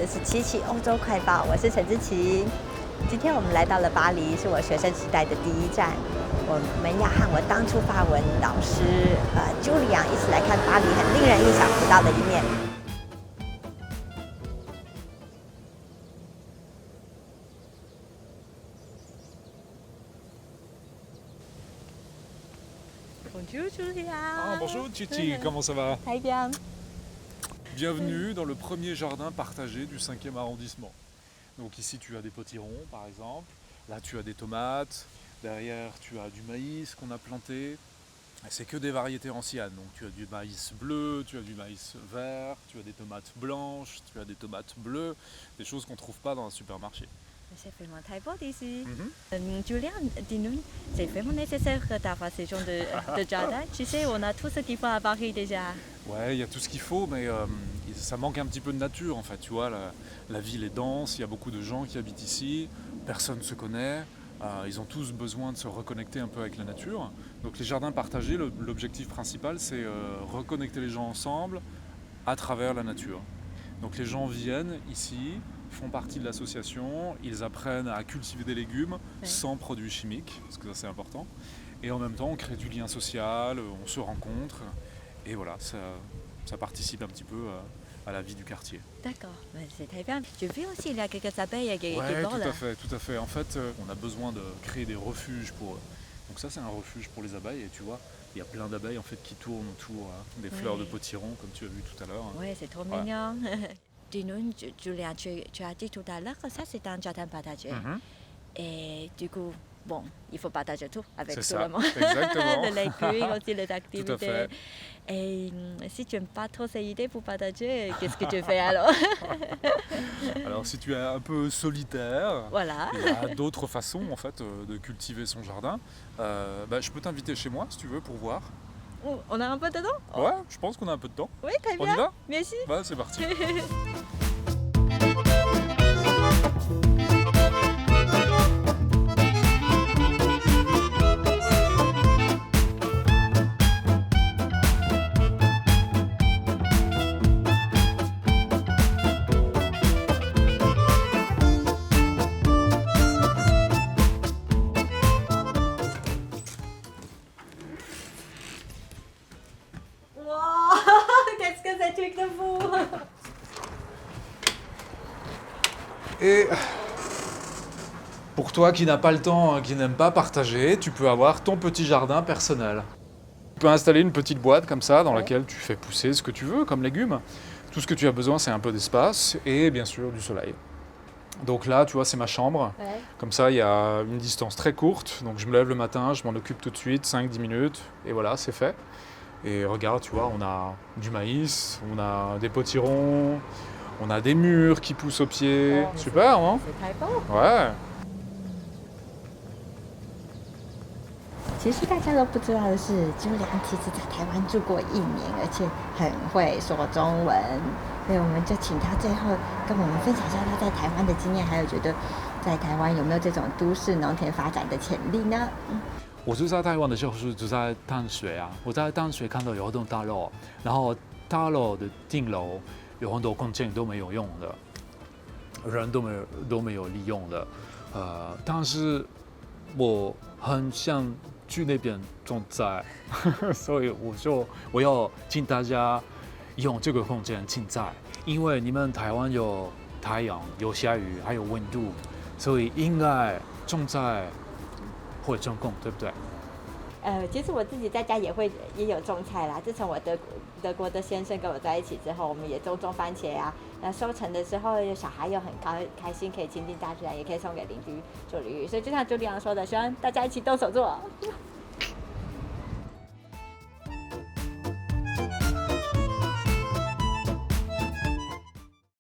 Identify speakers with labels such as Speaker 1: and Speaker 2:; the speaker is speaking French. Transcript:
Speaker 1: 的是七七欧洲快报，我是陈之琪。今天我们来到了巴黎，是我学生时代的第一站。我们要和我当初法文老师Julian一起来看巴黎很令人意想不到的一面。Bonjour Julian.
Speaker 2: Ah, bonjour Titi, comment ça va?
Speaker 1: Très bien.
Speaker 2: Bienvenue dans le premier jardin partagé du 5e arrondissement. Donc ici tu as des potirons par exemple, là tu as des tomates, derrière tu as du maïs qu'on a planté. C'est que des variétés anciennes, donc tu as du maïs bleu, tu as du maïs vert, tu as des tomates blanches, tu as des tomates bleues, des choses qu'on ne trouve pas dans un supermarché.
Speaker 1: C'est vraiment très beau ici. Julien, dis-nous, c'est vraiment nécessaire d'avoir ce genre de jardin. Tu sais, on a tout ce qu'il faut à Paris déjà.
Speaker 2: Ouais, il y a tout ce qu'il faut, mais ça manque un petit peu de nature en fait. Tu vois, la ville est dense, il y a beaucoup de gens qui habitent ici, personne ne se connaît. Ils ont tous besoin de se reconnecter un peu avec la nature. Donc les jardins partagés, l'objectif principal, c'est reconnecter les gens ensemble à travers la nature. Donc les gens viennent ici, font partie de l'association, ils apprennent à cultiver des légumes sans produits chimiques, parce que ça c'est important. Et en même temps, on crée du lien social, on se rencontre, et voilà, ça participe un petit peu à la vie du quartier.
Speaker 1: D'accord, c'est très bien. J'ai vu aussi il y a quelques abeilles qui
Speaker 2: Ouais,
Speaker 1: volent.
Speaker 2: tout à fait. En fait, on a besoin de créer des refuges pour eux. Donc ça, c'est un refuge pour les abeilles, et tu vois, il y a plein d'abeilles en fait qui tournent autour des fleurs de potiron, comme tu as vu tout à l'heure.
Speaker 1: Oui, c'est trop mignon. Dis-nous, Julien, tu as dit tout à l'heure que ça c'est un jardin partagé. Et du coup, bon, il faut partager tout avec tout le monde.
Speaker 2: Exactement.
Speaker 1: Les légumes, aussi les
Speaker 2: Tout à
Speaker 1: activités.
Speaker 2: fait.
Speaker 1: Et si tu n'aimes pas trop ces idées pour partager, qu'est-ce que tu fais alors?
Speaker 2: Alors si tu es un peu solitaire,
Speaker 1: Voilà.
Speaker 2: il y a d'autres façons en fait de cultiver son jardin. Je peux t'inviter chez moi si tu veux pour voir.
Speaker 1: On a un peu de temps?
Speaker 2: Ouais, je pense qu'on a un peu de temps.
Speaker 1: Oui, très
Speaker 2: On
Speaker 1: bien.
Speaker 2: y va?
Speaker 1: Merci.
Speaker 2: Bah, c'est parti.
Speaker 1: Wow, qu'est-ce que c'est truc de fou!
Speaker 2: Et pour toi qui n'as pas le temps, qui n'aime pas partager, tu peux avoir ton petit jardin personnel. Tu peux installer une petite boîte comme ça dans laquelle tu fais pousser ce que tu veux comme légumes. Tout ce que tu as besoin, c'est un peu d'espace et bien sûr du soleil. Donc là, tu vois, c'est ma chambre.
Speaker 1: Ouais.
Speaker 2: Comme ça, il y a une distance très courte. Donc je me lève le matin, je m'en occupe tout de suite, 5-10 minutes. Et voilà, c'est fait. Et regarde, tu vois, on a du maïs, on a des potirons, on a des mûres qui poussent aux pieds. Super, hein?
Speaker 1: C'est très beau.
Speaker 2: Ouais.
Speaker 1: 其实大家都不知道的是，Julian其实在台湾住过1年，而且很会说中文，所以我们就请他最后跟我们分享一下他在台湾的经验，还有觉得在台湾有没有这种都市农田发展的潜力呢？
Speaker 3: 我住在台湾的时候是住在淡水啊，我在淡水看到有很多大楼，然后大楼的顶楼有很多空间都没有用的，人都没有利用的，但是我很想去那边种菜，所以我要请大家用这个空间种菜，因为你们台湾有太阳、有下雨，还有温度，所以应该种菜会成功，对不对？
Speaker 1: 其实我自己在家也有种菜啦。自从我德国的先生跟我在一起之后，我们也种番茄啊。那收成的时候，小孩又很开心，可以亲近大自然，也可以送给邻居做礼物。所以就像Julian说的，希望大家一起动手做。